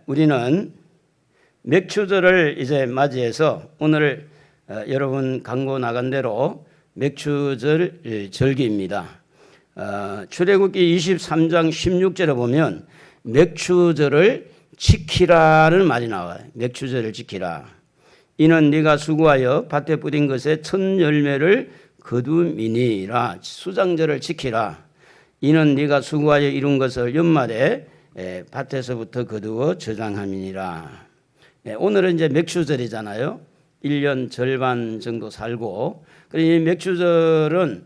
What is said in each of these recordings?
우리는 맥추절을 이제 맞이해서 오늘 여러분 광고 나간 대로 맥추절 절기입니다. 출애굽기 23장 16절에 보면 맥추절을 지키라는 말이 나와요. 맥추절을 지키라. 이는 네가 수고하여 밭에 뿌린 것에 첫 열매를 거두미니라. 수장절을 지키라. 이는 네가 수고하여 이룬 것을 연말에 밭에서부터 거두어 저장함이니라. 오늘은 이제 맥추절이잖아요. 1년 절반 정도 살고, 이 맥추절은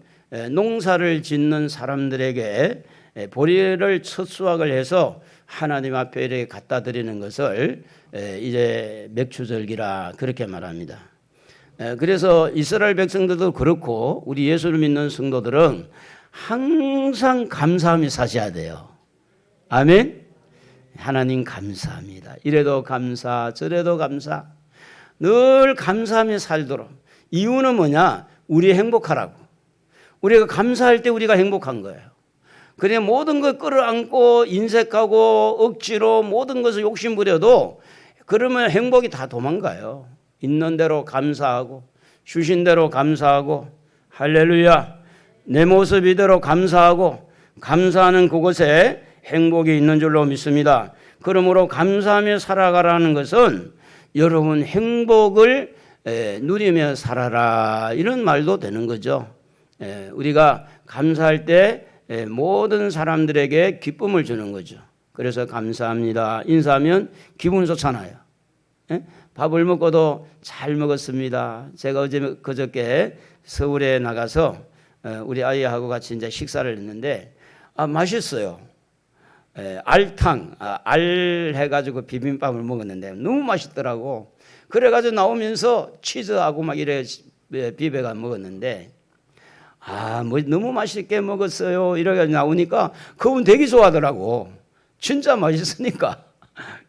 농사를 짓는 사람들에게 보리를 첫 수확을 해서 하나님 앞에 이렇게 갖다 드리는 것을 이제 맥추절기라 그렇게 말합니다. 그래서 이스라엘 백성들도 그렇고 우리 예수를 믿는 성도들은 항상 감사하며 사셔야 돼요. 아멘. 하나님 감사합니다. 이래도 감사, 저래도 감사. 늘 감사하며 살도록. 이유는 뭐냐? 우리 행복하라고. 우리가 감사할 때 우리가 행복한 거예요. 그래 모든 걸 끌어안고 인색하고 억지로 모든 것을 욕심부려도 그러면 행복이 다 도망가요. 있는 대로 감사하고 주신 대로 감사하고 할렐루야. 내 모습 이대로 감사하고 감사하는 그곳에 행복이 있는 줄로 믿습니다. 그러므로 감사하며 살아가라는 것은 여러분 행복을 누리며 살아라 이런 말도 되는 거죠. 우리가 감사할 때 모든 사람들에게 기쁨을 주는 거죠. 그래서 감사합니다. 인사하면 기분 좋잖아요. 밥을 먹고도 잘 먹었습니다. 제가 그저께 서울에 나가서 우리 아이하고 같이 이제 식사를 했는데 맛있어요. 알탕, 알 해가지고 비빔밥을 먹었는데 너무 맛있더라고. 그래가지고 나오면서 치즈하고 막 이래 비벼가 먹었는데 뭐 너무 맛있게 먹었어요. 이래가지고 나오니까 그분 되게 좋아하더라고. 진짜 맛있으니까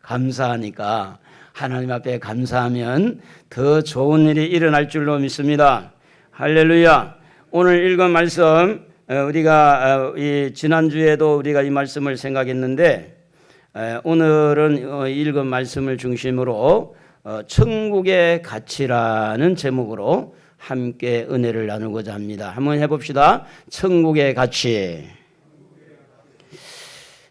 감사하니까 하나님 앞에 감사하면 더 좋은 일이 일어날 줄로 믿습니다. 할렐루야. 오늘 읽은 말씀 우리가 지난주에도 우리가 이 말씀을 생각했는데 오늘은 읽은 말씀을 중심으로 천국의 가치라는 제목으로 함께 은혜를 나누고자 합니다. 한번 해봅시다. 천국의 가치.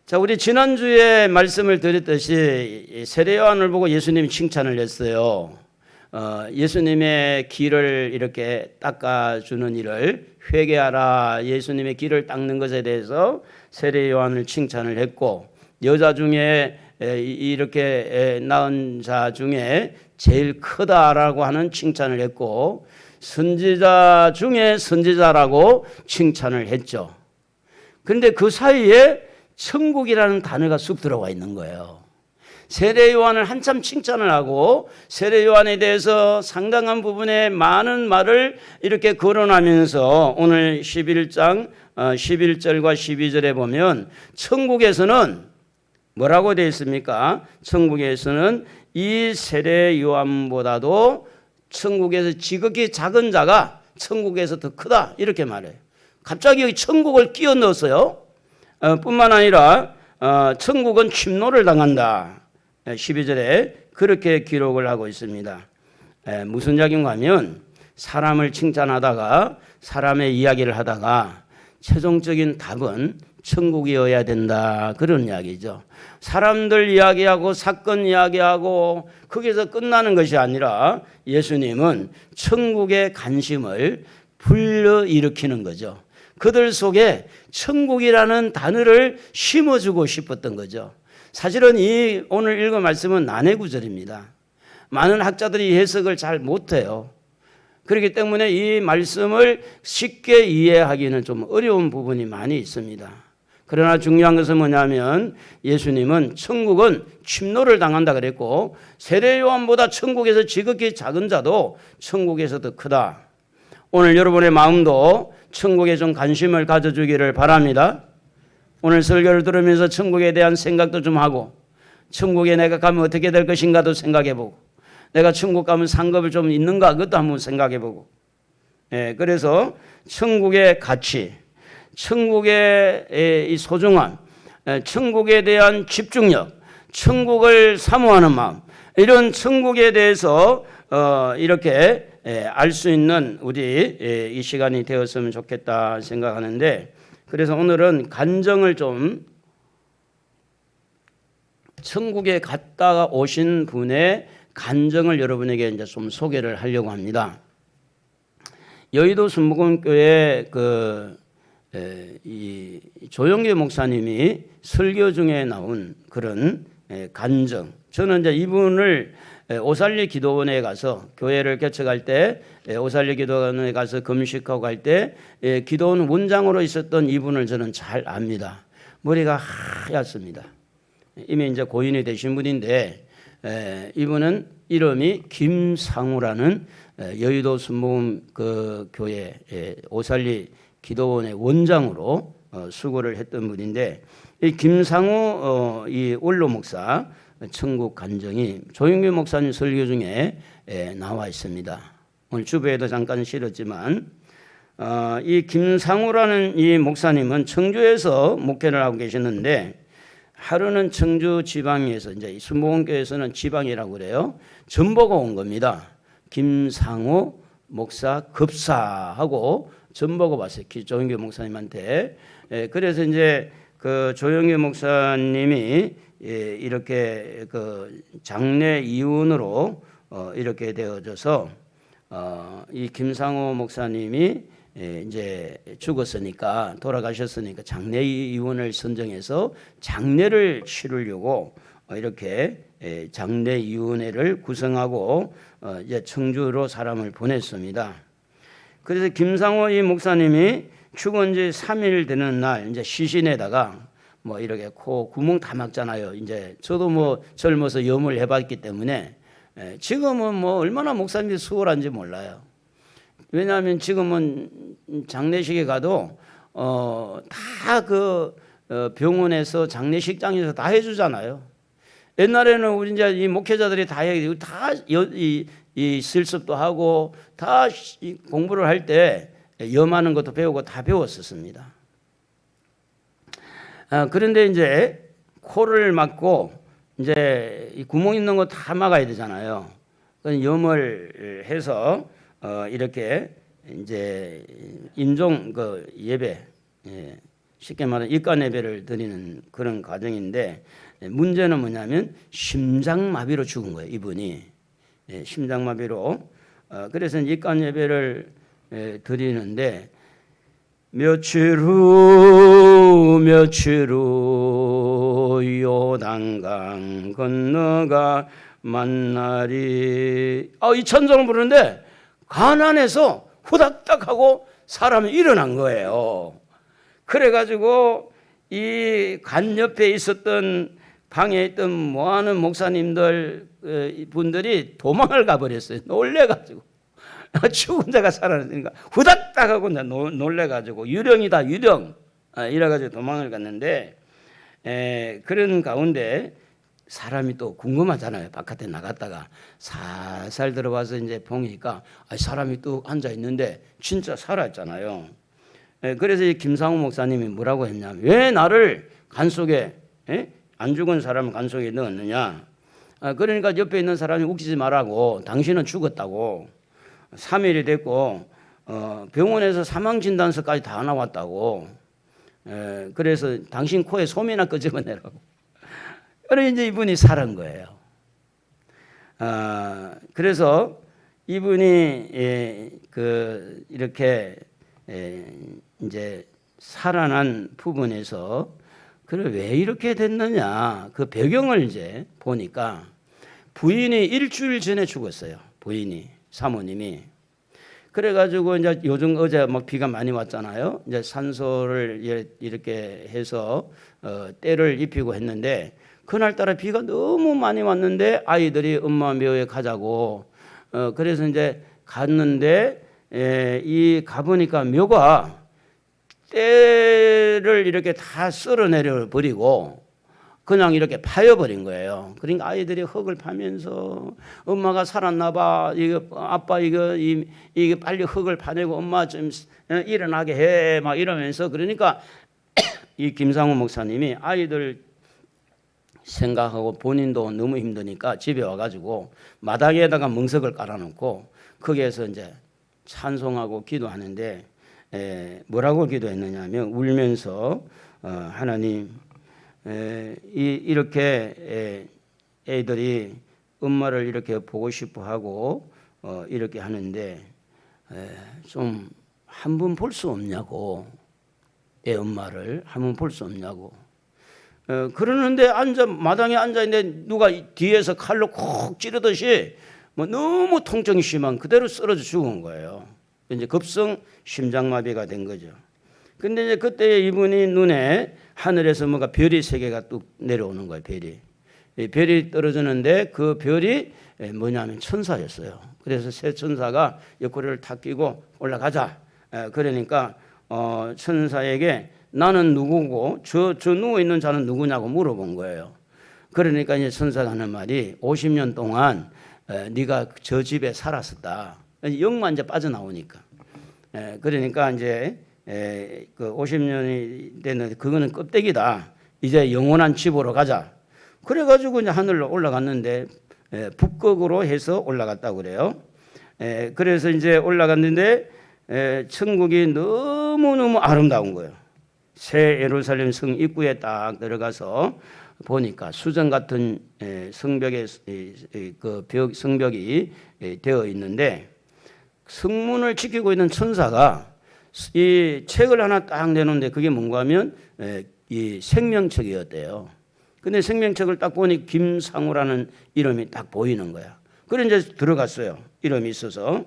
자, 우리 지난주에 말씀을 드렸듯이 세례 요한을 보고 예수님이 칭찬을 했어요. 예수님의 길을 이렇게 닦아주는 일을 회개하라. 예수님의 길을 닦는 것에 대해서 세례 요한을 칭찬을 했고, 여자 중에 이렇게 낳은 자 중에 제일 크다라고 하는 칭찬을 했고, 선지자 중에 선지자라고 칭찬을 했죠. 그런데 그 사이에 천국이라는 단어가 쑥 들어와 있는 거예요. 세례 요한을 한참 칭찬을 하고 세례 요한에 대해서 상당한 부분에 많은 말을 이렇게 거론하면서 오늘 11장 11절과 12절에 보면 천국에서는 뭐라고 되어 있습니까? 천국에서는 이 세례 요한보다도 천국에서 지극히 작은 자가 천국에서 더 크다 이렇게 말해요. 갑자기 여기 천국을 끼워 넣었어요. 뿐만 아니라 천국은 침노를 당한다. 12절에 그렇게 기록을 하고 있습니다. 무슨 이야기인가 하면 사람을 칭찬하다가 사람의 이야기를 하다가 최종적인 답은 천국이어야 된다 그런 이야기죠. 사람들 이야기하고 사건 이야기하고 거기서 끝나는 것이 아니라 예수님은 천국의 관심을 불러일으키는 거죠. 그들 속에 천국이라는 단어를 심어주고 싶었던 거죠. 사실은 이 오늘 읽은 말씀은 난해 구절입니다. 많은 학자들이 해석을 잘 못해요. 그렇기 때문에 이 말씀을 쉽게 이해하기는 좀 어려운 부분이 많이 있습니다. 그러나 중요한 것은 뭐냐면 예수님은 천국은 침노를 당한다 그랬고 세례 요한보다 천국에서 지극히 작은 자도 천국에서 더 크다. 오늘 여러분의 마음도 천국에 좀 관심을 가져주기를 바랍니다. 오늘 설교를 들으면서 천국에 대한 생각도 좀 하고 천국에 내가 가면 어떻게 될 것인가도 생각해보고 내가 천국 가면 상급을 좀 있는가 그것도 한번 생각해보고 그래서 천국의 가치, 천국의 이 소중함, 천국에 대한 집중력, 천국을 사모하는 마음, 이런 천국에 대해서 이렇게 알 수 있는 우리 이 시간이 되었으면 좋겠다 생각하는데, 그래서 오늘은 간정을 좀, 천국에 갔다가 오신 분의 간정을 여러분에게 이제 좀 소개를 하려고 합니다. 여의도 순복음교회 이 조영계 목사님이 설교 중에 나온 그런 간정. 저는 이제 이분을 오살리 기도원에 가서, 교회를 개척할 때 오살리 기도원에 가서 금식하고 갈 때 기도원 원장으로 있었던 이분을 저는 잘 압니다. 머리가 하얗습니다. 이미 이제 고인이 되신 분인데, 이분은 이름이 김상우라는 여의도 순복음 교회 오살리 기도원의 원장으로 수고를 했던 분인데, 이 김상우 이 원로 목사 천국 간정이 조영규 목사님 설교 중에 나와 있습니다. 오늘 주부에도 잠깐 실었지만, 이 김상우라는 이 목사님은 청주에서 목회를 하고 계셨는데, 하루는 청주 지방에서, 이제 순복음교회에서는 지방이라고 그래요, 전보가 온 겁니다. 김상우 목사 급사하고 전보가 왔어요, 조영규 목사님한테. 그래서 이제 그 조영규 목사님이 이렇게 그 장례 이혼으로 이렇게 되어져서 이 김상우 목사님이 이제 죽었으니까, 돌아가셨으니까 장례 이혼을 선정해서 장례를 치르려고 이렇게 장례 이혼회를 구성하고 이제 청주로 사람을 보냈습니다. 그래서 김상호 이 목사님이 죽은 지 3일 되는 날 이제 시신에다가 뭐 이렇게 코 구멍 다 막잖아요. 이제 저도 뭐 젊어서 염을 해봤기 때문에 지금은 뭐 얼마나 목사님이 수월한지 몰라요. 왜냐하면 지금은 장례식에 가도 다 그 병원에서 장례식장에서 다 해주잖아요. 옛날에는 우리 이제 이 목회자들이 다 이 실습도 하고 다 공부를 할 때 염하는 것도 배우고 다 배웠었습니다. 그런데 이제 코를 막고 이제 이 구멍 있는 거 다 막아야 되잖아요. 그래서 염을 해서 이렇게 이제 임종 그 예배, 쉽게 말하면 입관 예배를 드리는 그런 과정인데, 문제는 뭐냐면 심장마비로 죽은 거예요, 이분이. 심장마비로. 그래서 입관 예배를 드리는데, 며칠 후 요단강 건너가 만나리. 이 찬송을 부르는데 가난해서 후닥닥하고 사람이 일어난 거예요. 그래가지고 이 간 옆에 있었던 방에 있던 뭐하는 목사님들 분들이 도망을 가버렸어요. 놀래가지고. 죽은 자가 살아났으니까 후닥닥하고 놀래가지고 유령이다 유령 이래가지고 도망을 갔는데, 그런 가운데 사람이 또 궁금하잖아요. 바깥에 나갔다가 살살 들어와서 이제 보니까 사람이 또 앉아 있는데 진짜 살아있잖아요. 그래서 이 김상우 목사님이 뭐라고 했냐면, 왜 나를 간 속에 안 죽은 사람을 간 속에 넣었느냐. 그러니까 옆에 있는 사람이 웃기지 말라고, 당신은 죽었다고, 3일이 됐고 병원에서 사망진단서까지 다 나왔다고. 그래서 당신 코에 솜이나 끄집어내라고. 그래서 이제 이분이 살은 거예요. 그래서 이분이 이렇게 이제 살아난 부분에서 그래 왜 이렇게 됐느냐, 그 배경을 이제 보니까 부인이 일주일 전에 죽었어요. 부인이, 사모님이. 그래가지고 이제 요즘 어제 막 비가 많이 왔잖아요. 이제 산소를 이렇게 해서 때를 입히고 했는데, 그날따라 비가 너무 많이 왔는데 아이들이 엄마 묘에 가자고. 그래서 이제 갔는데 이 가보니까 묘가 때를 이렇게 다 쓸어내려 버리고 그냥 이렇게 파여버린 거예요. 그러니까 아이들이 흙을 파면서 엄마가 살았나 봐. 이거 아빠 이게 빨리 흙을 파내고 엄마 좀 일어나게 해. 막 이러면서. 그러니까 이 김상우 목사님이 아이들 생각하고 본인도 너무 힘드니까 집에 와가지고 마당에다가 멍석을 깔아놓고 거기에서 이제 찬송하고 기도하는데 뭐라고 기도했느냐면 울면서 하나님 이렇게 애들이 엄마를 이렇게 보고 싶어하고 이렇게 하는데 좀 한 번 볼 수 없냐고 애 엄마를 한 번 볼 수 없냐고 그러는데 마당에 앉아 있는데 누가 뒤에서 칼로 콕 찌르듯이 뭐 너무 통증이 심한 그대로 쓰러져 죽은 거예요. 이제 급성 심장마비가 된 거죠. 근데 이제 그때 이분이 눈에 하늘에서 뭔가 별이 3개가 뚝 내려오는 거예요. 별이 떨어지는데 그 별이 뭐냐면 천사였어요. 그래서 새 천사가 옆구리를 탁 끼고 올라가자. 그러니까 천사에게 나는 누구고 저 누워 있는 자는 누구냐고 물어본 거예요. 그러니까 이제 천사가 하는 말이 50년 동안 네가 저 집에 살았었다. 영만 이제 빠져나오니까. 그러니까 이제 그 50년이 됐는데 그거는 껍데기다. 이제 영원한 집으로 가자. 그래가지고 이제 하늘로 올라갔는데 북극으로 해서 올라갔다고 그래요. 그래서 이제 올라갔는데 천국이 너무너무 아름다운 거예요. 새 예루살렘 성 입구에 딱 들어가서 보니까 수정 같은 성벽에 그 성벽이 되어 있는데 성문을 지키고 있는 천사가 이 책을 하나 딱 내놓는데 그게 뭔가 하면 이 생명책이었대요. 근데 생명책을 딱 보니 김상우라는 이름이 딱 보이는 거야. 그래 이제 들어갔어요. 이름이 있어서.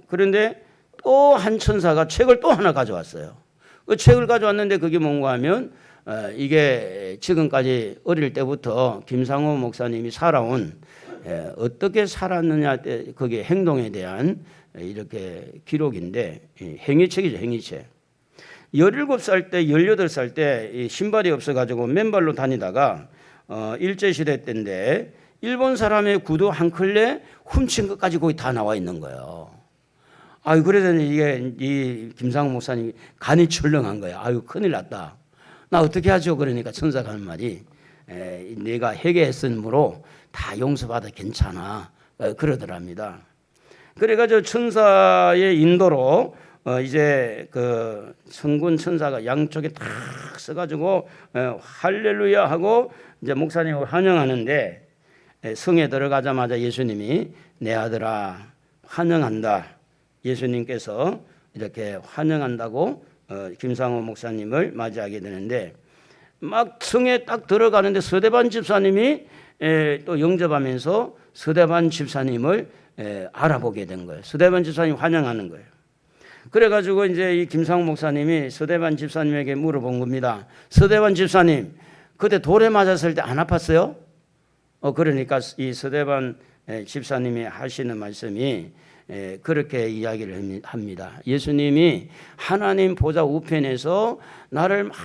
그런데 또 한 천사가 책을 또 하나 가져왔어요. 그 책을 가져왔는데 그게 뭔가 하면 이게 지금까지 어릴 때부터 김상우 목사님이 살아온 어떻게 살았느냐 그게 행동에 대한 이렇게 기록인데 행위책이죠. 행위책. 17살 때 18살 때 신발이 없어가지고 맨발로 다니다가 일제시대 때인데 일본 사람의 구두 한 컬레 훔친 것까지 거기 다 나와 있는 거예요. 아유 그래서 이게 이 김상우 목사님이 간이 출렁한 거예요. 아유 큰일 났다. 나 어떻게 하죠? 그러니까 천사가 하는 말이 내가 회개했으므로 다 용서받아 괜찮아 그러더랍니다. 그래가지고 천사의 인도로 이제 그 성군 천사가 양쪽에 탁 써가지고 할렐루야 하고 이제 목사님을 환영하는데 성에 들어가자마자 예수님이 내 아들아 환영한다. 예수님께서 이렇게 환영한다고 김상호 목사님을 맞이하게 되는데 막 성에 딱 들어가는데 서대반 집사님이 또 영접하면서 서대반 집사님을 알아보게 된 거예요. 서대반 집사님 환영하는 거예요. 그래가지고 이제 이 김상호 목사님이 서대반 집사님에게 물어본 겁니다. 서대반 집사님, 그때 돌에 맞았을 때 안 아팠어요? 그러니까 이 서대반 집사님이 하시는 말씀이 그렇게 이야기를 합니다. 예수님이 하나님 보좌 우편에서 나를 막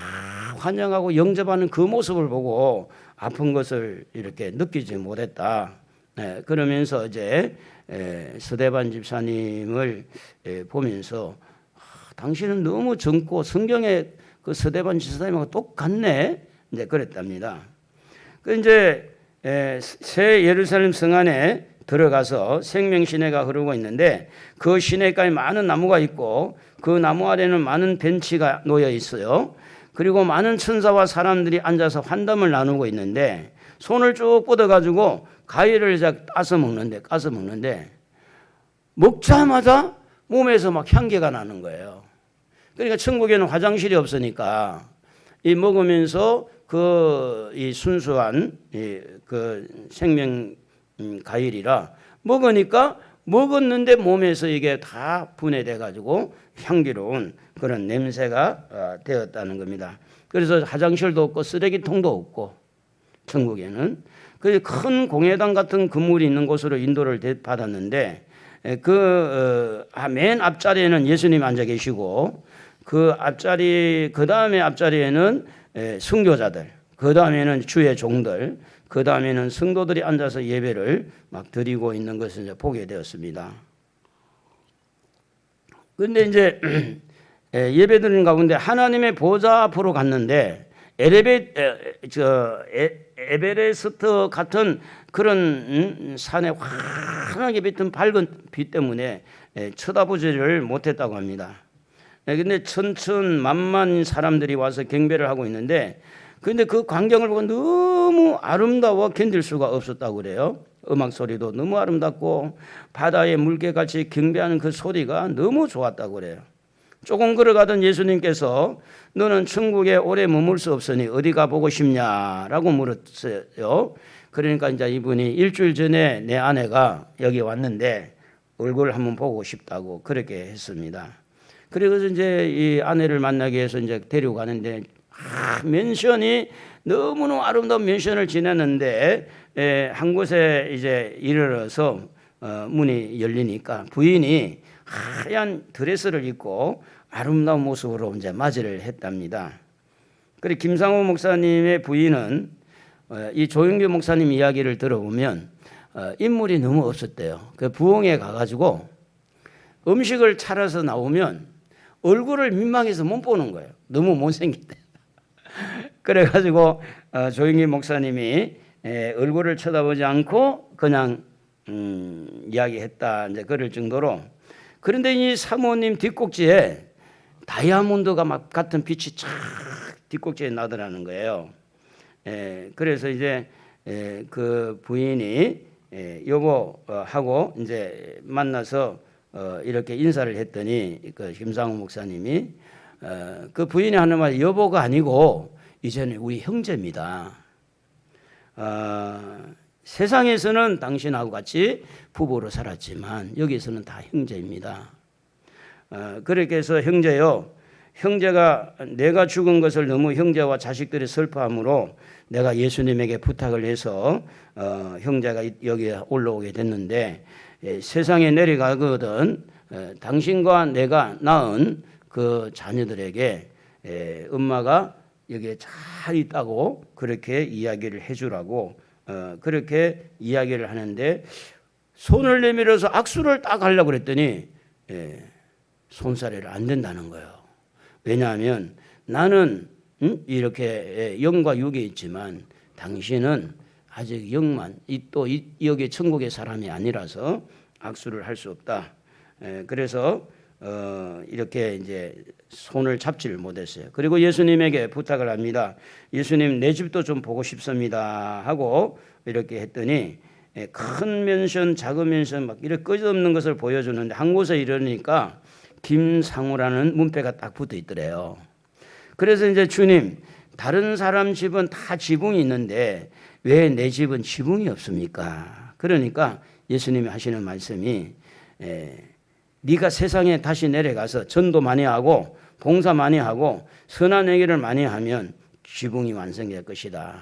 환영하고 영접하는 그 모습을 보고 아픈 것을 이렇게 느끼지 못했다. 그러면서 이제 서대반 집사님을 보면서 당신은 너무 젊고 성경에 그 서대반 집사님하고 똑같네. 이제 그랬답니다. 그 이제 새 예루살렘 성 안에 들어가서 생명 시내가 흐르고 있는데 그 시내가에 많은 나무가 있고 그 나무 아래는 많은 벤치가 놓여 있어요. 그리고 많은 천사와 사람들이 앉아서 환담을 나누고 있는데 손을 쭉 뻗어가지고 과일을 까서 먹는데 먹자마자 몸에서 막 향기가 나는 거예요. 그러니까 천국에는 화장실이 없으니까 이 먹으면서 이 순수한 그 생명 과일이라 먹으니까 먹었는데 몸에서 이게 다 분해돼 가지고 향기로운 그런 냄새가 되었다는 겁니다. 그래서 화장실도 없고 쓰레기통도 없고 천국에는 그 큰 공회당 같은 건물이 있는 곳으로 인도를 받았는데 맨 앞자리에는 예수님 앉아 계시고 그 다음에 앞자리에는 순교자들, 그 다음에는 주의 종들, 그 다음에는 성도들이 앉아서 예배를 막 드리고 있는 것을 이제 보게 되었습니다. 그런데 이제 예배 드리는 가운데 하나님의 보좌 앞으로 갔는데 에베레스트 같은 그런 산에 환하게 비친 밝은 빛 때문에 쳐다보지를 못했다고 합니다. 근데 천천만만 사람들이 와서 경배를 하고 있는데, 근데 그 광경을 보고 너무 아름다워 견딜 수가 없었다고 그래요. 음악 소리도 너무 아름답고 바다의 물개같이 경배하는 그 소리가 너무 좋았다고 그래요. 조금 걸어가던 예수님께서 너는 천국에 오래 머물 수 없으니 어디 가보고 싶냐라고 물었어요. 그러니까 이제 이분이 일주일 전에 내 아내가 여기 왔는데 얼굴 한번 보고 싶다고 그렇게 했습니다. 그래서 이제 이 아내를 만나기 위해서 이제 데려가는데 맨션이 너무너무 아름다운 맨션을 지냈는데 한 곳에 이제 이르러서 문이 열리니까 부인이 하얀 드레스를 입고 아름다운 모습으로 이제 맞이를 했답니다. 그리고 김상호 목사님의 부인은 이 조영규 목사님 이야기를 들어보면 인물이 너무 없었대요. 그 부엌에 가가지고 음식을 차려서 나오면 얼굴을 민망해서 못 보는 거예요. 너무 못생겼대. 그래가지고 조영규 목사님이 얼굴을 쳐다보지 않고 그냥 이야기했다 이제 그럴 정도로. 그런데 이 사모님 뒷꼭지에 다이아몬드가 막 같은 빛이 쫙 뒷꼭지에 나더라는 거예요. 그래서 이제 그 부인이 여보하고 이제 만나서 이렇게 인사를 했더니 그 김상우 목사님이 그 부인이 하는 말이 여보가 아니고 이제는 우리 형제입니다. 세상에서는 당신하고 같이 부부로 살았지만 여기서는 다 형제입니다. 그렇게 해서 형제요, 형제가 내가 죽은 것을 너무 형제와 자식들이 슬퍼함으로 내가 예수님에게 부탁을 해서 형제가 여기에 올라오게 됐는데 세상에 내려가거든 당신과 내가 낳은 그 자녀들에게 엄마가 여기에 잘 있다고 그렇게 이야기를 해주라고 그렇게 이야기를 하는데 손을 내밀어서 악수를 딱 하려고 그랬더니 손사래를 안 된다는 거예요. 왜냐하면 나는 이렇게 영과 육에 있지만 당신은 아직 영만 또 여기 천국의 사람이 아니라서 악수를 할 수 없다. 그래서 이렇게 이제 손을 잡지를 못했어요. 그리고 예수님에게 부탁을 합니다. 예수님 내 집도 좀 보고 싶습니다 하고 이렇게 했더니 큰 맨션 작은 맨션 막 이렇게 끝없는 것을 보여주는데 한 곳에 이르니까 김상우라는 문패가 딱 붙어 있더래요. 그래서 이제 주님 다른 사람 집은 다 지붕이 있는데 왜 내 집은 지붕이 없습니까? 그러니까 예수님이 하시는 말씀이 네가 세상에 다시 내려가서 전도 많이 하고 봉사 많이 하고 선한 행위를 많이 하면 지붕이 완성될 것이다.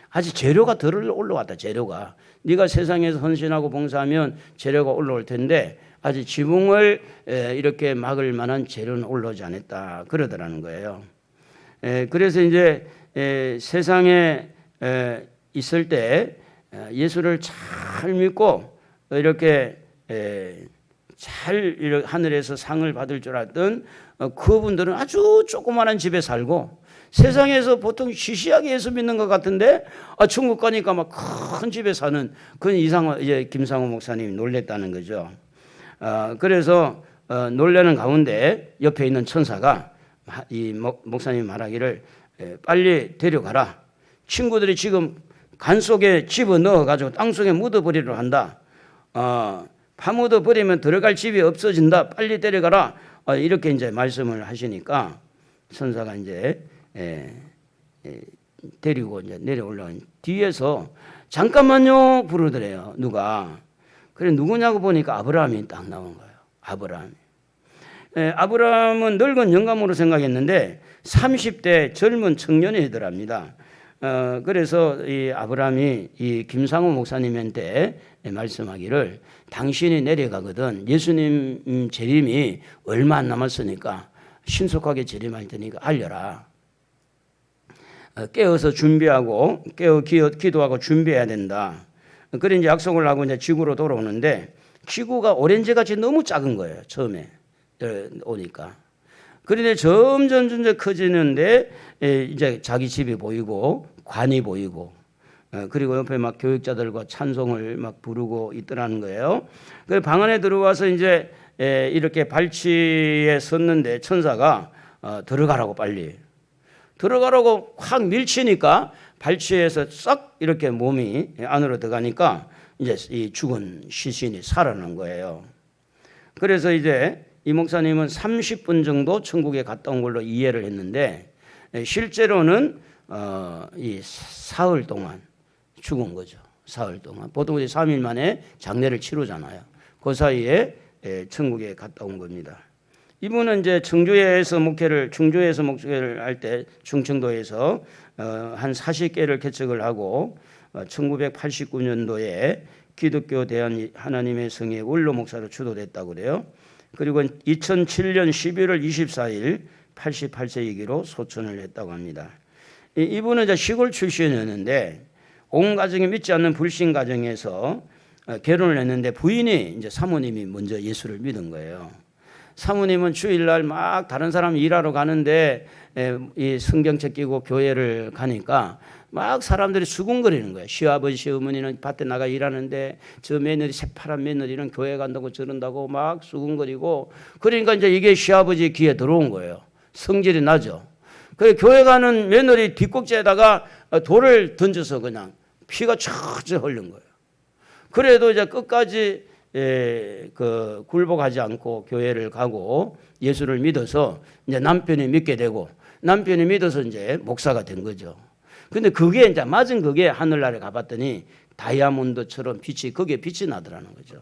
아직 재료가 덜 올라왔다. 재료가 네가 세상에서 헌신하고 봉사하면 재료가 올라올 텐데 아직 지붕을 이렇게 막을 만한 재료는 올라오지 않았다. 그러더라는 거예요. 그래서 이제 세상에 있을 때 예수를 잘 믿고 이렇게 잘 하늘에서 상을 받을 줄 알았던 그분들은 아주 조그마한 집에 살고 세상에서 보통 시시하게 예수 믿는 것 같은데 천국 가니까 막 큰 집에 사는 그런 이제 김상호 목사님이 놀랬다는 거죠. 그래서 놀라는 가운데 옆에 있는 천사가 이 목사님 말하기를 빨리 데려가라. 친구들이 지금 간 속에 집어넣어 가지고 땅 속에 묻어버리려 한다. 파묻어 버리면 들어갈 집이 없어진다. 빨리 데려가라. 이렇게 이제 말씀을 하시니까 천사가 이제 데리고 이제 내려 올라온 뒤에서 잠깐만요 부르더래요. 누가? 그래 누구냐고 보니까 아브라함이 딱 나온 거예요. 아브라함. 아브라함은 늙은 영감으로 생각했는데 30대 젊은 청년이더랍니다. 그래서 이 아브라함이 이 김상호 목사님한테 말씀하기를 당신이 내려가거든 예수님 재림이 얼마 안 남았으니까 신속하게 재림할 테니까 알려라. 깨어서 준비하고 기도하고 준비해야 된다. 그래 이제 약속을 하고 이제 지구로 돌아오는데 지구가 오렌지같이 너무 작은 거예요. 처음에 오니까. 그런데 점점 커지는데 이제 자기 집이 보이고 관이 보이고 그리고 옆에 막 교육자들과 찬송을 막 부르고 있더라는 거예요. 그 방 안에 들어와서 이제 이렇게 발치에 섰는데 천사가 들어가라고 빨리 들어가라고 확 밀치니까 발치에서 싹 이렇게 몸이 안으로 들어가니까 이제 이 죽은 시신이 살아난 거예요. 그래서 이제 이 목사님은 30분 정도 천국에 갔다 온 걸로 이해를 했는데 실제로는 이 사흘 동안 죽은 거죠. 사흘 동안. 보통 이제 3일 만에 장례를 치르잖아요. 그 사이에 천국에 갔다 온 겁니다. 이분은 이제 충주에서 목회를 할 때 충청도에서 한 40개를 개척을 하고 1989년도에 기독교 대한 하나님의 성의 원로 목사로 추도됐다고 그래요. 그리고 2007년 11월 24일 88세이기로 소천을 했다고 합니다. 이분은 이제 시골 출신이었는데 온 가정이 믿지 않는 불신 가정에서 결혼을 했는데 부인이 이제 사모님이 먼저 예수를 믿은 거예요. 사모님은 주일날 막 다른 사람 일하러 가는데 이 성경책 끼고 교회를 가니까 막 사람들이 수군거리는 거예요. 시아버지 시어머니는 밭에 나가 일하는데 저 며느리 새파란 며느리는 교회 간다고 저런다고 막 수군거리고 그러니까 이제 이게 시아버지 귀에 들어온 거예요. 성질이 나죠. 그 교회 가는 며느리 뒷꼭지에다가 돌을 던져서 그냥 피가 촤촤 흘린 거예요. 그래도 이제 끝까지 그 굴복하지 않고 교회를 가고 예수를 믿어서 이제 남편이 믿게 되고 남편이 믿어서 이제 목사가 된 거죠. 근데 그게 이제 맞은 그게 하늘나라에 가봤더니 다이아몬드처럼 빛이 거기에 빛이 나더라는 거죠.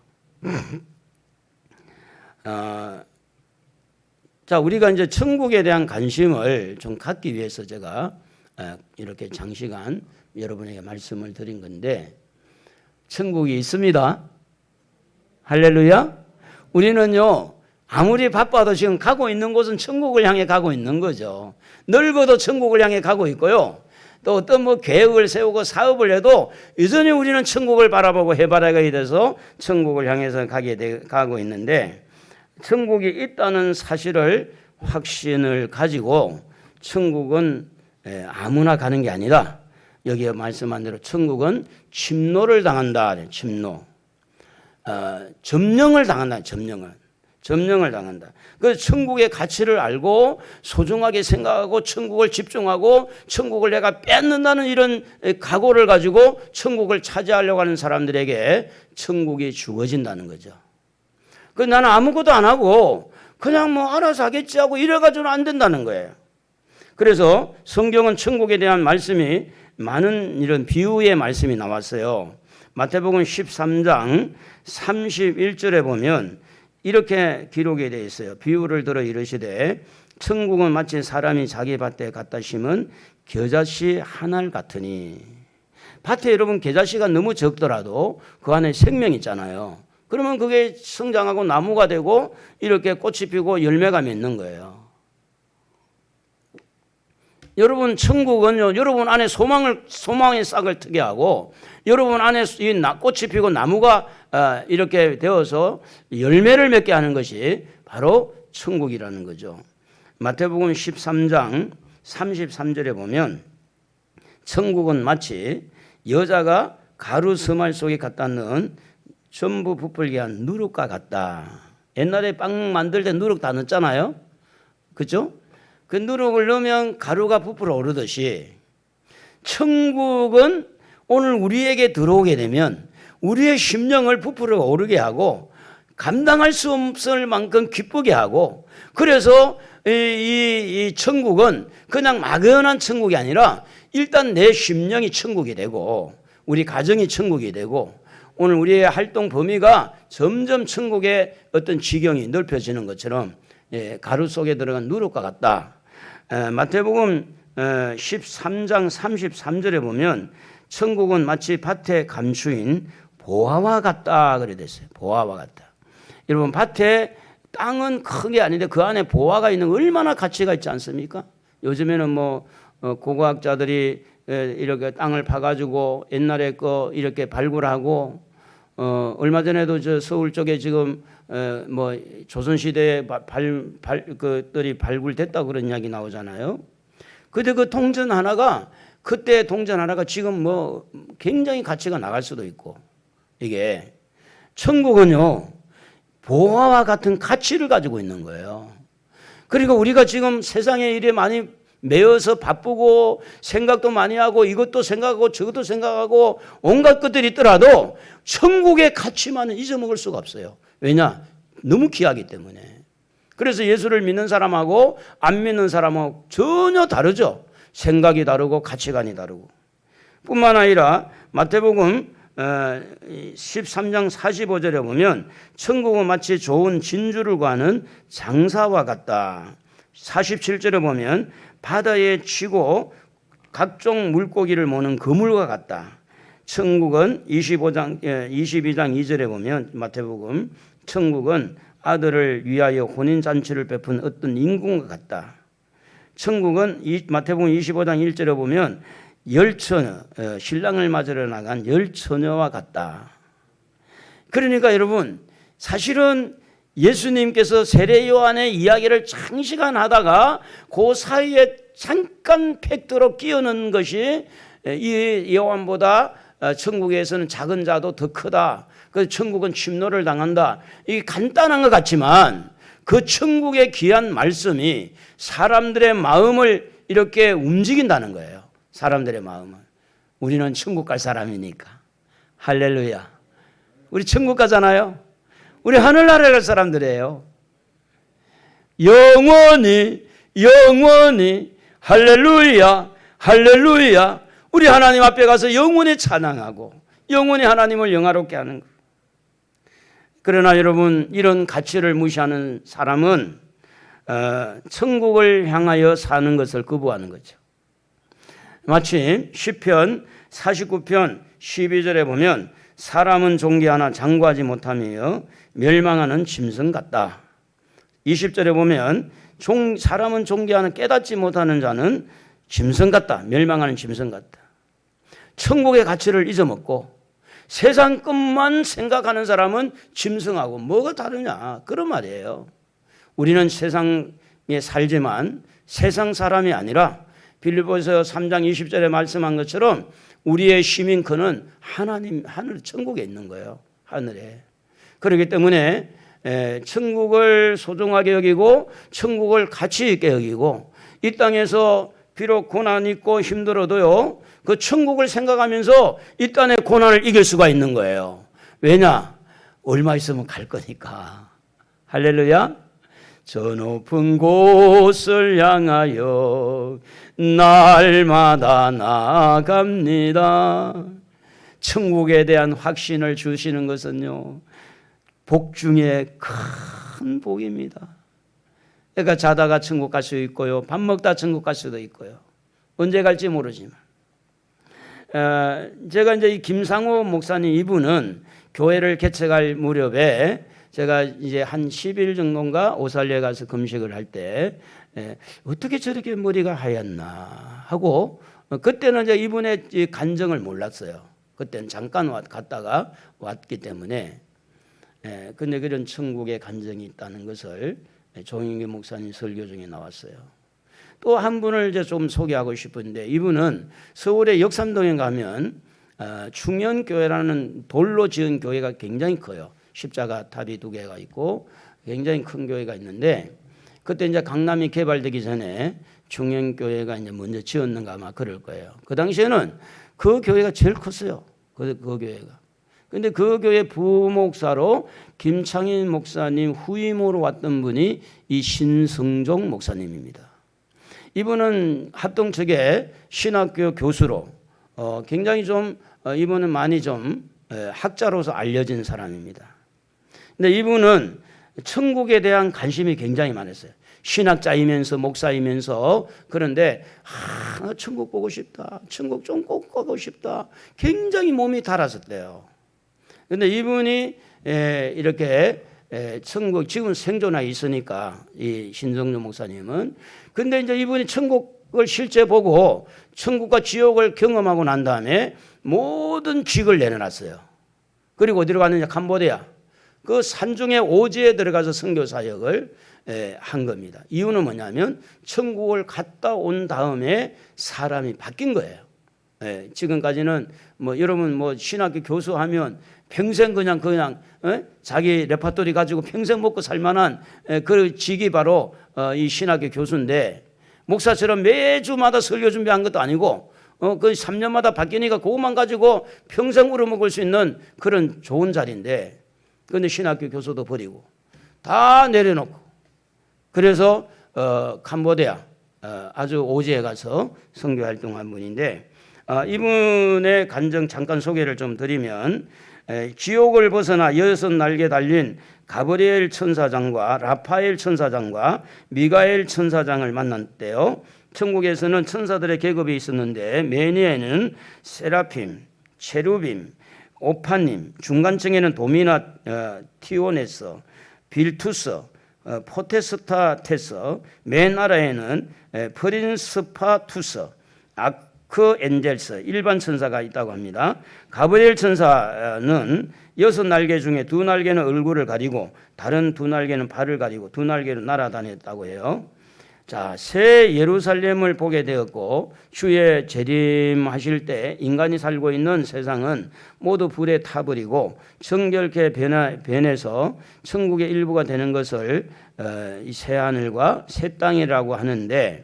자, 우리가 이제 천국에 대한 관심을 좀 갖기 위해서 제가 이렇게 장시간 여러분에게 말씀을 드린 건데 천국이 있습니다. 할렐루야. 우리는요 아무리 바빠도 지금 가고 있는 곳은 천국을 향해 가고 있는 거죠. 늙어도 천국을 향해 가고 있고요. 또 어떤 뭐 계획을 세우고 사업을 해도 여전히 우리는 천국을 바라보고 해바라기에 대해서 천국을 향해서 가고 있는데 천국이 있다는 사실을 확신을 가지고 천국은 아무나 가는 게 아니라 여기에 말씀한 대로 천국은 침노를 당한다. 침노. 점령을 당한다. 점령을 당한다. 그 천국의 가치를 알고 소중하게 생각하고 천국을 집중하고 천국을 내가 뺏는다는 이런 각오를 가지고 천국을 차지하려고 하는 사람들에게 천국이 주어진다는 거죠. 그 나는 아무것도 안 하고 그냥 뭐 알아서 하겠지 하고 이래가지고는 안 된다는 거예요. 그래서 성경은 천국에 대한 말씀이 많은 이런 비유의 말씀이 나왔어요. 마태복음 13장 31절에 보면 이렇게 기록이 되어 있어요. 비유를 들어 이르시되 천국은 마치 사람이 자기 밭에 갖다 심은 겨자씨 한 알 같으니 밭에 여러분 겨자씨가 너무 적더라도 그 안에 생명이 있잖아요. 그러면 그게 성장하고 나무가 되고 이렇게 꽃이 피고 열매가 맺는 거예요. 여러분 천국은요 여러분 안에 소망의 싹을 트게 하고 여러분 안에 이 꽃이 피고 나무가 이렇게 되어서 열매를 맺게 하는 것이 바로 천국이라는 거죠. 마태복음 13장 33절에 보면 천국은 마치 여자가 가루 서말 속에 갖다 넣은 전부 부풀게 한 누룩과 같다. 옛날에 빵 만들 때 누룩 다 넣었잖아요. 그렇죠? 그 누룩을 넣으면 가루가 부풀어 오르듯이 천국은 오늘 우리에게 들어오게 되면 우리의 심령을 부풀어 오르게 하고 감당할 수 없을 만큼 기쁘게 하고 그래서 이 천국은 그냥 막연한 천국이 아니라 일단 내 심령이 천국이 되고 우리 가정이 천국이 되고 오늘 우리의 활동 범위가 점점 천국의 어떤 지경이 넓혀지는 것처럼 가루 속에 들어간 누룩과 같다. 마태복음 13장 33절에 보면 천국은 마치 밭에 감추인 보화와 같다 그래 됐어요. 보화와 같다. 여러분 밭에 땅은 큰 게 아닌데 그 안에 보화가 있는 얼마나 가치가 있지 않습니까? 요즘에는 뭐 고고학자들이 이렇게 땅을 파가지고 옛날에 거 이렇게 발굴하고 얼마 전에도 저 서울 쪽에 지금 뭐 조선시대에 그들이 발굴됐다 그런 이야기 나오잖아요. 근데 그 동전 하나가 그때 동전 하나가 지금 뭐 굉장히 가치가 나갈 수도 있고, 이게 천국은요 보화와 같은 가치를 가지고 있는 거예요. 그리고 우리가 지금 세상의 일에 많이 매여서 바쁘고 생각도 많이 하고 이것도 생각하고 저것도 생각하고 온갖 것들이 있더라도 천국의 가치만은 잊어먹을 수가 없어요. 왜냐? 너무 귀하기 때문에. 그래서 예수를 믿는 사람하고 안 믿는 사람하고 전혀 다르죠. 생각이 다르고 가치관이 다르고. 뿐만 아니라 마태복음 13장 45절에 보면 천국은 마치 좋은 진주를 구하는 장사와 같다. 47절에 보면 바다에 치고 각종 물고기를 모는 그물과 같다. 천국은 22장 2절에 보면 마태복음 천국은 아들을 위하여 혼인잔치를 베푼 어떤 임금과 같다. 천국은 마태복음 25장 1절에 보면 열처녀, 신랑을 맞으러 나간 열처녀와 같다. 그러니까 여러분 사실은 예수님께서 세례 요한의 이야기를 장시간 하다가 그 사이에 잠깐 팩트로 끼워넣은 것이 이 요한보다 천국에서는 작은 자도 더 크다. 그래서 천국은 침노를 당한다. 이게 간단한 것 같지만 그 천국의 귀한 말씀이 사람들의 마음을 이렇게 움직인다는 거예요. 사람들의 마음을. 우리는 천국 갈 사람이니까. 할렐루야. 우리 천국 가잖아요. 우리 하늘나라에 갈 사람들이에요. 영원히 할렐루야 할렐루야. 우리 하나님 앞에 가서 영원히 찬양하고 영원히 하나님을 영화롭게 하는 거예요. 그러나 여러분 이런 가치를 무시하는 사람은 천국을 향하여 사는 것을 거부하는 거죠. 마침 시편 49편 12절에 보면 사람은 존귀하나 장구하지 못하며 멸망하는 짐승 같다. 20절에 보면 사람은 존귀하나 깨닫지 못하는 자는 짐승 같다. 멸망하는 짐승 같다. 천국의 가치를 잊어먹고 세상 것만 생각하는 사람은 짐승하고 뭐가 다르냐 그런 말이에요. 우리는 세상에 살지만 세상 사람이 아니라 빌립보서 3장 20절에 말씀한 것처럼 우리의 시민권은 하나님 하늘 천국에 있는 거예요. 하늘에. 그렇기 때문에 천국을 소중하게 여기고 천국을 가치 있게 여기고 이 땅에서 비록 고난 있고 힘들어도요 그 천국을 생각하면서 이 땅의 고난을 이길 수가 있는 거예요. 왜냐? 얼마 있으면 갈 거니까. 할렐루야. 저 높은 곳을 향하여 날마다 나아갑니다. 천국에 대한 확신을 주시는 것은요 복 중에 큰 복입니다. 그러니까 자다가 천국 갈 수 있고요 밥 먹다 천국 갈 수도 있고요 언제 갈지 모르지만 제가 이제 이 김상호 목사님 이분은 교회를 개척할 무렵에 제가 이제 한 10일 정도인가 오살리에 가서 금식을 할 때 어떻게 저렇게 머리가 하얗나 하고 그때는 이제 이분의 간정을 몰랐어요. 그때는 잠깐 갔다가 왔기 때문에 근데 그런 천국의 간정이 있다는 것을 조인규 목사님 설교 중에 나왔어요. 또 한 분을 이제 좀 소개하고 싶은데 이분은 서울의 역삼동에 가면 충현교회라는 돌로 지은 교회가 굉장히 커요. 십자가 탑이 2개가 있고 굉장히 큰 교회가 있는데 그때 이제 강남이 개발되기 전에 충현교회가 이제 먼저 지었는가 아마 그럴 거예요. 그 당시에는 그 교회가 제일 컸어요. 그 교회가. 근데 그 교회 부목사로 김창인 목사님 후임으로 왔던 분이 이 신성종 목사님입니다. 이분은 합동 측의 신학교 교수로 굉장히 좀 이분은 많이 좀 학자로서 알려진 사람입니다. 근데 이분은 천국에 대한 관심이 굉장히 많았어요. 신학자이면서 목사이면서 그런데 천국 보고 싶다. 천국 좀 꼭 가고 싶다. 굉장히 몸이 달았었대요. 그런데 이분이 이렇게 천국 지금 생존하에 있으니까 이 신성종 목사님은 근데 이제 이분이 천국을 실제 보고 천국과 지옥을 경험하고 난 다음에 모든 직을 내려놨어요. 그리고 어디로 갔느냐? 캄보디아. 그 산중의 오지에 들어가서 선교 사역을 한 겁니다. 이유는 뭐냐면 천국을 갔다 온 다음에 사람이 바뀐 거예요. 지금까지는 뭐 여러분 뭐 신학교 교수하면 평생 그냥 자기 레파토리 가지고 평생 먹고 살만한 그 직이 바로 이 신학교 교수인데, 목사처럼 매주마다 설교 준비한 것도 아니고 그 3년마다 바뀌니까 그것만 가지고 평생 우러먹을 수 있는 그런 좋은 자리인데, 그런데 신학교 교수도 버리고 다 내려놓고, 그래서 캄보디아 아주 오지에 가서 선교 활동한 분인데, 이분의 간증 잠깐 소개를 좀 드리면, 지옥을 벗어나 6날개 달린 가브리엘 천사장과 라파엘 천사장과 미가엘 천사장을 만났대요. 천국에서는 천사들의 계급이 있었는데, 맨 위에는 세라핌, 체루빔, 오파님, 중간층에는 도미나 티오네스, 빌투스, 포테스타테스, 맨 아래에는 프린스파투스, 아크엔젤스, 일반 천사가 있다고 합니다. 가브리엘 천사는 6날개 중에 2날개는 얼굴을 가리고 다른 2날개는 발을 가리고 2날개로 날아다녔다고 해요. 자, 새 예루살렘을 보게 되었고, 주의 재림하실 때 인간이 살고 있는 세상은 모두 불에 타버리고 정결케 변해서 천국의 일부가 되는 것을 이 새하늘과 새 땅이라고 하는데,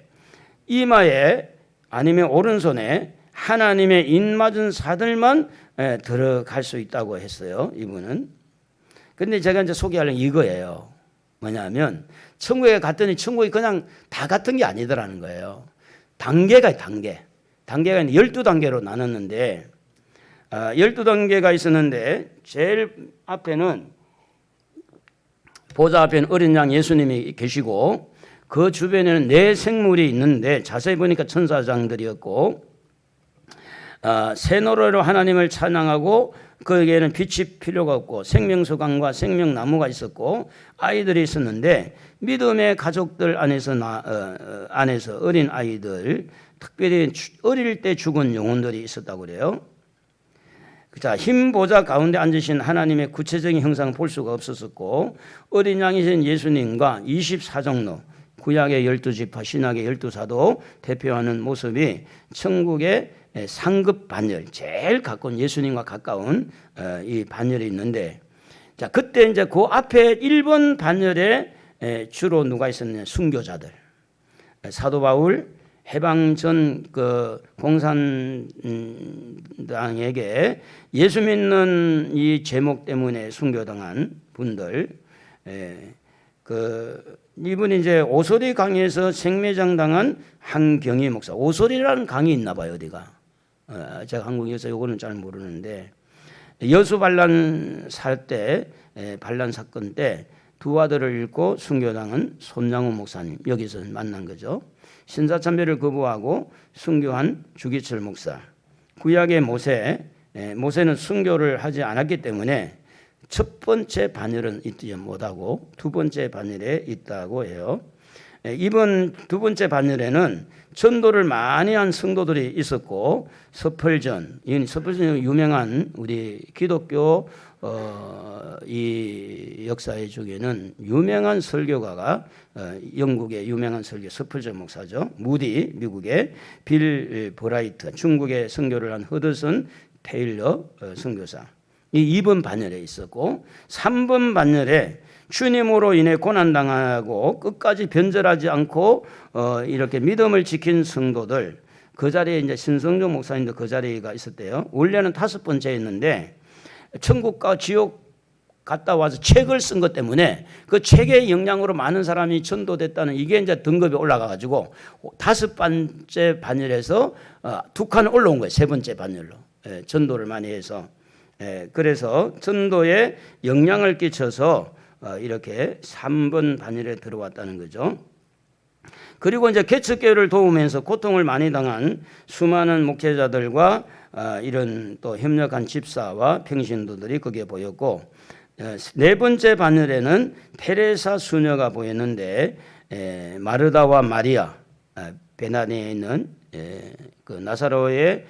이마에 아니면 오른손에 하나님의 인맞은 사들만 들어갈 수 있다고 했어요, 이분은. 근데 제가 이제 소개하려는 이거예요. 뭐냐면 천국에 갔더니 천국이 그냥 다 같은 게 아니더라는 거예요. 단계가 단계가 12단계로 나눴는데, 12단계가 있었는데, 제일 앞에는 보좌 앞에는 어린 양 예수님이 계시고, 그 주변에는 네 생물이 있는데 자세히 보니까 천사장들이었고, 새 노래로 하나님을 찬양하고, 거기에는 빛이 필요가 없고 생명수강과 생명나무가 있었고 아이들이 있었는데, 믿음의 가족들 안에서 어린 아이들, 특별히 어릴 때 죽은 영혼들이 있었다고 그래요. 자, 흰 보좌 가운데 앉으신 하나님의 구체적인 형상을 볼 수가 없었고, 어린 양이신 예수님과 24장로, 구약의 12지파, 신약의 12사도 대표하는 모습이 천국의 상급 반열, 제일 가까운 예수님과 가까운 이 반열이 있는데, 자, 그때 이제 그 앞에 1번 반열에 주로 누가 있었느냐? 순교자들. 사도 바울 해방 전 그 공산당에게 예수 믿는 이 제목 때문에 순교당한 분들, 이분이 이제 오소리 강에서 생매장 당한 한경희 목사. 오소리라는 강이 있나 봐요, 어디가. 제가 한국에서 요거는 잘 모르는데, 여수 반란 살 때, 반란 사건 때 두 아들을 잃고 순교당한 손양호 목사님, 여기서 만난 거죠. 신사참배를 거부하고 순교한 주기철 목사. 구약의 모세는 순교를 하지 않았기 때문에 첫 번째 반열은 있지 못하고 두 번째 반열에 있다고 해요. 이번 두 번째 반열에는 전도를 많이 한 성도들이 있었고, 서펄전이 유명한 우리 기독교 이 역사의 중에는 유명한 설교가가 영국의 유명한 설교 서펄전 목사죠. 무디 미국의, 빌 브라이트 중국의 선교를 한 허드슨 테일러 선교사. 이 2번 반열에 있었고, 3번 반열에 주님으로 인해 고난당하고 끝까지 변절하지 않고 이렇게 믿음을 지킨 성도들, 그 자리에 이제 신성종 목사님도 그 자리가 있었대요. 원래는 5번째였는데 천국과 지옥 갔다 와서 책을 쓴 것 때문에 그 책의 영향으로 많은 사람이 전도됐다는, 이게 이제 등급이 올라가가지고 5번째 반열에서 2칸 올라온 거예요. 3번째 반열로. 전도를 많이 해서. 그래서 전도에 영향을 끼쳐서 이렇게 3번 반열에 들어왔다는 거죠. 그리고 이제 개척교회를 도우면서 고통을 많이 당한 수많은 목회자들과 이런 또 협력한 집사와 평신도들이 거기에 보였고, 네 번째 반열에는 테레사 수녀가 보였는데, 마르다와 마리아, 베나니에 있는 그 나사로의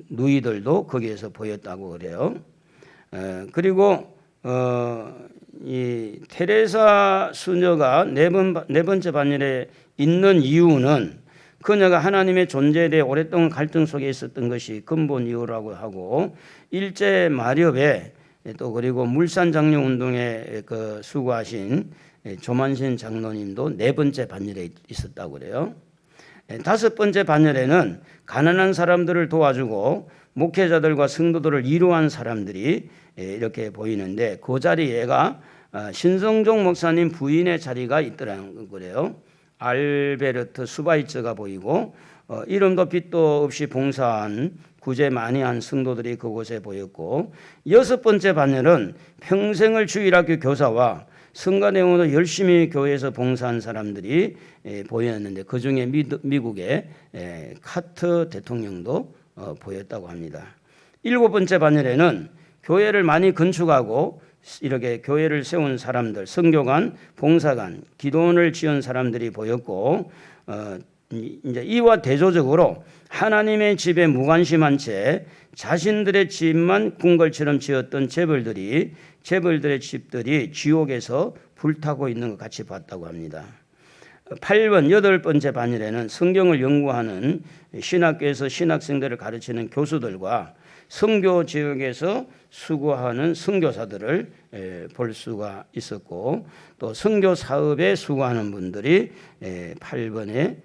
누이들도 거기에서 보였다고 그래요. 그리고 이 테레사 수녀가 네 번째 반열에 있는 이유는 그녀가 하나님의 존재에 대해 오랫동안 갈등 속에 있었던 것이 근본 이유라고 하고, 일제 마렵에 또 그리고 물산 장려 운동에 그 수고하신 조만신 장로님도 네 번째 반열에 있었다고 그래요. 다섯 번째 반열에는 가난한 사람들을 도와주고 목회자들과 성도들을 위로한 사람들이 이렇게 보이는데, 그 자리에가 신성종 목사님 부인의 자리가 있더라는 거래요. 알베르트 수바이처가 보이고, 이름도 빛도 없이 봉사한 구제 많이 한 성도들이 그곳에 보였고, 여섯 번째 반열은 평생을 주일학교 교사와 성가대원으로 열심히 교회에서 봉사한 사람들이 보였는데, 그 중에 미국의 카터 대통령도 보였다고 합니다. 일곱 번째 반열에는 교회를 많이 건축하고 이렇게 교회를 세운 사람들, 선교관, 봉사관, 기도원을 지은 사람들이 보였고, 이제 이와 대조적으로 하나님의 집에 무관심한 채 자신들의 집만 궁궐처럼 지었던 재벌들의 집들이 지옥에서 불타고 있는 것 같이 봤다고 합니다. 8번 여덟 번째 반열에는 성경을 연구하는 신학교에서 신학생들을 가르치는 교수들과 선교 지역에서 수고하는 선교사들을 볼 수가 있었고, 또 선교 사업에 수고하는 분들이 8번에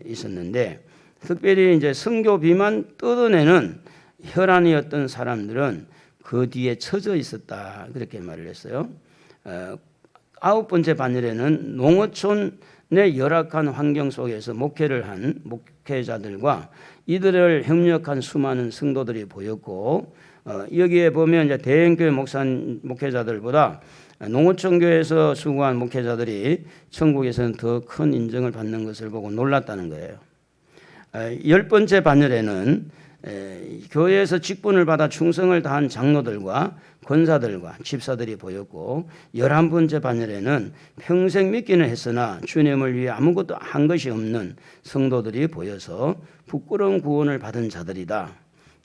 있었는데, 특별히 이제 선교비만 뜯어내는 혈안이었던 사람들은 그 뒤에 처져 있었다, 그렇게 말을 했어요. 아홉 번째 반열에는 농어촌의 열악한 환경 속에서 목회를 한 목회자들과 이들을 협력한 수많은 성도들이 보였고, 여기에 보면 이제 대형교회 목회자들보다 농어촌 교회에서 수고한 목회자들이 천국에서는 더 큰 인정을 받는 것을 보고 놀랐다는 거예요. 열 번째 반열에는 교회에서 직분을 받아 충성을 다한 장로들과 권사들과 집사들이 보였고, 11번째 반열에는 평생 믿기는 했으나 주님을 위해 아무것도 한 것이 없는 성도들이 보여서 부끄러운 구원을 받은 자들이다.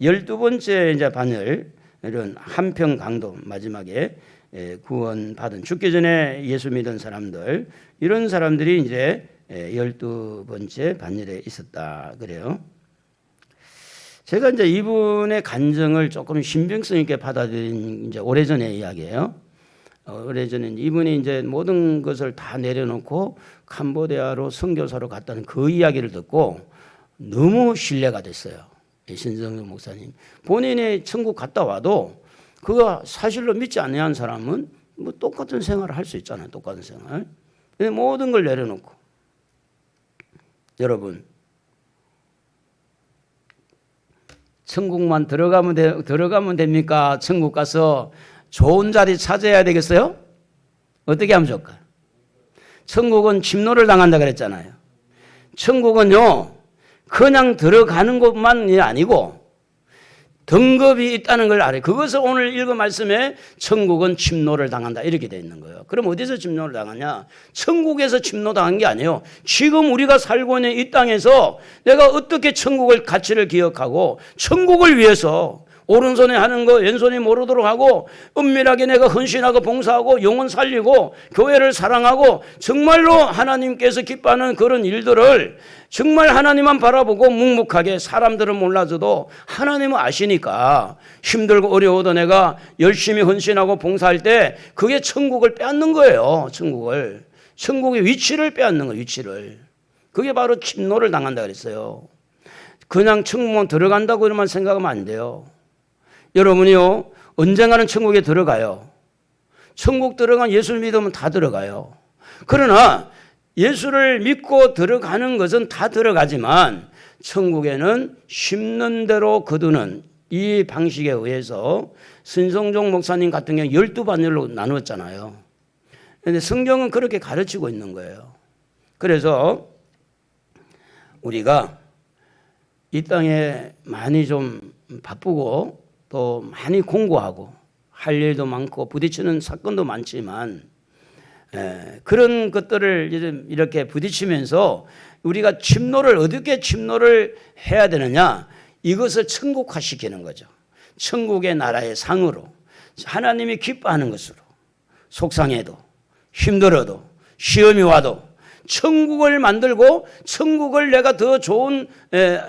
12번째 이제 반열은 한평 강도, 마지막에 구원받은, 죽기 전에 예수 믿은 사람들, 이런 사람들이 이제 12번째 반열에 있었다 그래요. 제가 이제 이분의 간증을 조금 신빙성 있게 받아들인 이제 오래전의 이야기예요. 오래전에 이분이 이제 모든 것을 다 내려놓고 캄보디아로 선교사로 갔다는 그 이야기를 듣고 너무 신뢰가 됐어요. 신성종 목사님. 본인이 천국 갔다 와도 그거 사실로 믿지 않는 사람은 뭐 똑같은 생활을 할 수 있잖아요. 똑같은 생활. 모든 걸 내려놓고. 여러분, 천국만 들어가면 됩니까? 천국 가서 좋은 자리 찾아야 되겠어요? 어떻게 하면 좋을까요? 천국은 침노를 당한다 그랬잖아요. 천국은요, 그냥 들어가는 것만이 아니고 등급이 있다는 걸 알아요. 그것을 오늘 읽은 말씀에 천국은 침노를 당한다 이렇게 되어 있는 거예요. 그럼 어디서 침노를 당하냐? 천국에서 침노당한 게 아니에요. 지금 우리가 살고 있는 이 땅에서 내가 어떻게 천국의 가치를 기억하고 천국을 위해서 오른손에 하는 거 왼손이 모르도록 하고 은밀하게 내가 헌신하고 봉사하고 영혼 살리고 교회를 사랑하고 정말로 하나님께서 기뻐하는 그런 일들을 정말 하나님만 바라보고 묵묵하게, 사람들은 몰라줘도 하나님은 아시니까 힘들고 어려워도 내가 열심히 헌신하고 봉사할 때 그게 천국을 빼앗는 거예요. 천국의 위치를 빼앗는 거예요. 위치를. 그게 바로 침노를 당한다 그랬어요. 그냥 천국만 들어간다고 이러면 생각하면 안 돼요. 여러분이요, 언젠가는 천국에 들어가요. 천국 들어간 예수를 믿으면 다 들어가요. 그러나 예수를 믿고 들어가는 것은 다 들어가지만 천국에는 심는 대로 거두는 이 방식에 의해서 신성종 목사님 같은 경우 12반열로 나누었잖아요. 그런데 성경은 그렇게 가르치고 있는 거예요. 그래서 우리가 이 땅에 많이 좀 바쁘고 또 많이 공부하고 할 일도 많고 부딪히는 사건도 많지만 그런 것들을 이렇게 부딪히면서 우리가 침노를 어떻게 침노를 해야 되느냐, 이것을 천국화시키는 거죠. 천국의 나라의 상으로, 하나님이 기뻐하는 것으로 속상해도 힘들어도 시험이 와도 천국을 만들고 천국을 내가 더 좋은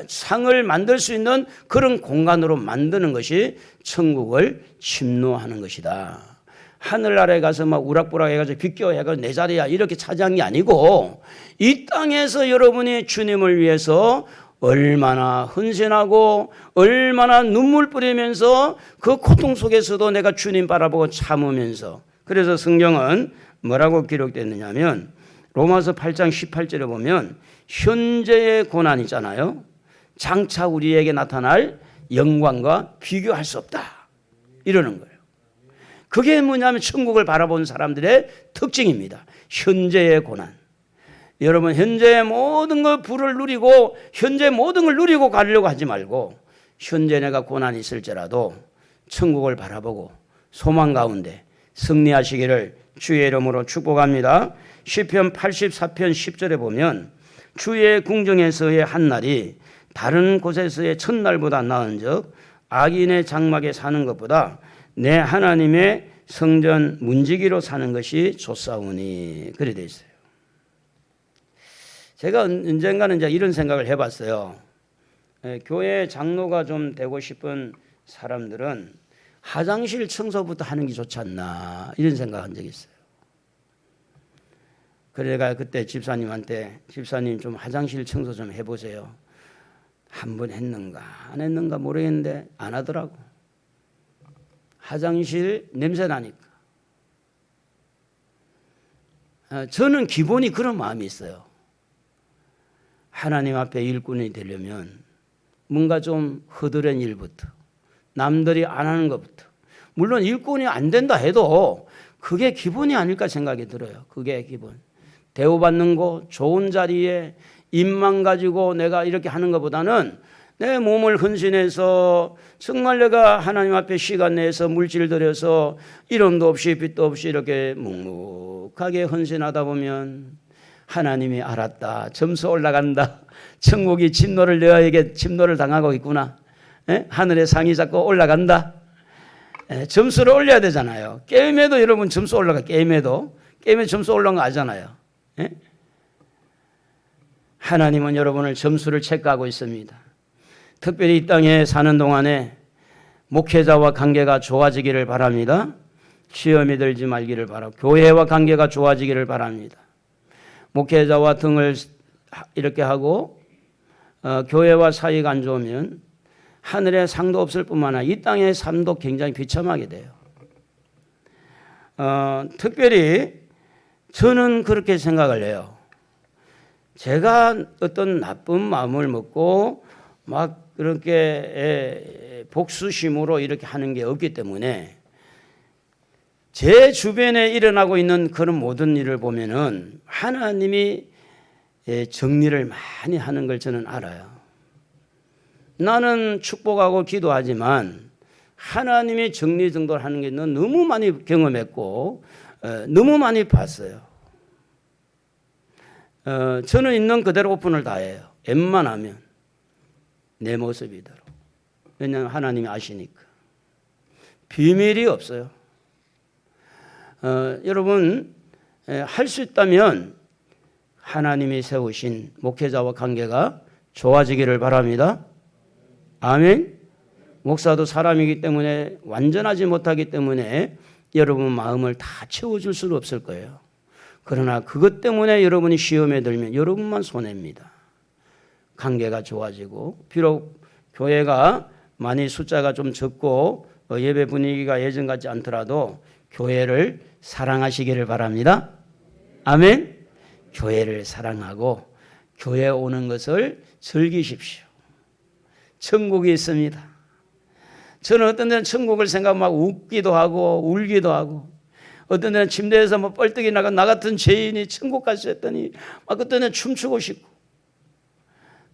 상을 만들 수 있는 그런 공간으로 만드는 것이 천국을 침노하는 것이다. 하늘나라에 가서 막 우락부락 해가지고 비껴 해가지고 내 자리야 이렇게 차지한 게 아니고 이 땅에서 여러분이 주님을 위해서 얼마나 헌신하고 얼마나 눈물 뿌리면서 그 고통 속에서도 내가 주님 바라보고 참으면서, 그래서 성경은 뭐라고 기록됐느냐면 로마서 8장 18절에 보면 현재의 고난 있잖아요. 장차 우리에게 나타날 영광과 비교할 수 없다 이러는 거예요. 그게 뭐냐면 천국을 바라본 사람들의 특징입니다. 현재의 고난. 여러분 현재의 모든 걸 부를 누리고 현재 모든 걸 누리고 가려고 하지 말고 현재 내가 고난이 있을지라도 천국을 바라보고 소망 가운데 승리하시기를 주의 이름으로 축복합니다. 시편 84편 10절에 보면 주의 궁정에서의 한날이 다른 곳에서의 첫날보다 나은즉 악인의 장막에 사는 것보다 내 하나님의 성전 문지기로 사는 것이 좋사오니, 그래 돼 있어요. 제가 언젠가는 이제 이런 생각을 해봤어요. 교회 장로가 좀 되고 싶은 사람들은 화장실 청소부터 하는 게 좋지 않나 이런 생각한 적이 있어요. 그래가 그때 집사님한테 집사님 좀 화장실 청소 좀 해보세요. 한 번 했는가 안 했는가 모르겠는데 안 하더라고. 화장실 냄새 나니까. 저는 기본이 그런 마음이 있어요. 하나님 앞에 일꾼이 되려면 뭔가 좀 허드렛 일부터 남들이 안 하는 것부터, 물론 일꾼이 안 된다 해도 그게 기본이 아닐까 생각이 들어요. 그게 기본. 대우받는 거 좋은 자리에 입만 가지고 내가 이렇게 하는 것보다는 내 몸을 헌신해서 정말 내가 하나님 앞에 시간 내서 물질 들여서 이름도 없이 빛도 없이 이렇게 묵묵하게 헌신하다 보면 하나님이 알았다. 점수 올라간다. 천국이 진노를 너에게 진노를 당하고 있구나. 하늘의 상이 자꾸 올라간다. 점수를 올려야 되잖아요. 게임에도 여러분 점수 올라가. 게임에 점수 올라간 거 알잖아요. 하나님은 여러분을 점수를 체크하고 있습니다. 특별히 이 땅에 사는 동안에 목회자와 관계가 좋아지기를 바랍니다. 시험이 들지 말기를 바라고 교회와 관계가 좋아지기를 바랍니다. 목회자와 등을 이렇게 하고 교회와 사이가 안 좋으면 하늘의 상도 없을 뿐만 아니라 이 땅의 삶도 굉장히 비참하게 돼요. 특별히 저는 그렇게 생각을 해요. 제가 어떤 나쁜 마음을 먹고 막 그렇게 복수심으로 이렇게 하는 게 없기 때문에 제 주변에 일어나고 있는 그런 모든 일을 보면은 하나님이 정리를 많이 하는 걸 저는 알아요. 나는 축복하고 기도하지만 하나님이 정리정돈하는 게 너무 많이 경험했고 너무 많이 봤어요. 저는 있는 그대로 오픈을 다 해요. 웬만하면 내 모습이대로. 왜냐하면 하나님이 아시니까. 비밀이 없어요. 여러분 할 수 있다면 하나님이 세우신 목회자와 관계가 좋아지기를 바랍니다. 아멘. 목사도 사람이기 때문에 완전하지 못하기 때문에 여러분 마음을 다 채워줄 수는 없을 거예요. 그러나 그것 때문에 여러분이 시험에 들면 여러분만 손해입니다. 관계가 좋아지고 비록 교회가 많이 숫자가 좀 적고 예배 분위기가 예전 같지 않더라도 교회를 사랑하시기를 바랍니다. 아멘. 교회를 사랑하고 교회에 오는 것을 즐기십시오. 천국이 있습니다. 저는 어떤 데는 천국을 생각하면 막 웃기도 하고 울기도 하고, 어떤 데는 침대에서 뭐 뻘떡이 나가 나 같은 죄인이 천국 갈 수 있다니 막 그때는 춤추고 싶고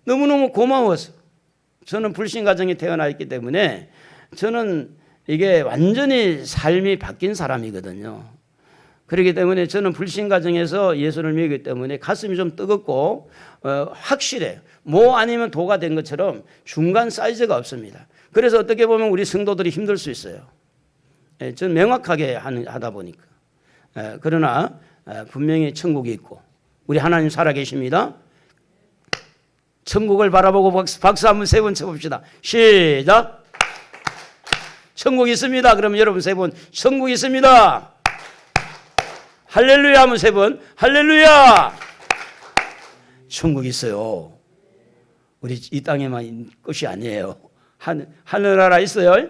너무너무 고마워서. 저는 불신 가정에 태어나 있기 때문에 저는 이게 완전히 삶이 바뀐 사람이거든요. 그렇기 때문에 저는 불신 가정에서 예수를 믿기 때문에 가슴이 좀 뜨겁고 확실해요. 뭐 아니면 도가 된 것처럼 중간 사이즈가 없습니다. 그래서 어떻게 보면 우리 성도들이 힘들 수 있어요. 전 명확하게 하다 보니까. 그러나 분명히 천국이 있고 우리 하나님 살아계십니다. 천국을 바라보고 박수 한번 3번 쳐봅시다. 시작. 천국 있습니다. 그럼 여러분 3번 천국 있습니다. 할렐루야 하면 3번 할렐루야. 천국 있어요. 우리 이 땅에만 있는 것이 아니에요. 하늘나라 있어요.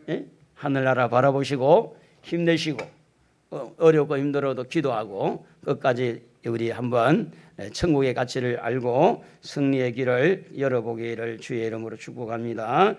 예? 하늘나라 바라보시고 힘내시고 어렵고 힘들어도 기도하고 끝까지 우리 한번 천국의 가치를 알고 승리의 길을 열어보기를 주의 이름으로 축복합니다.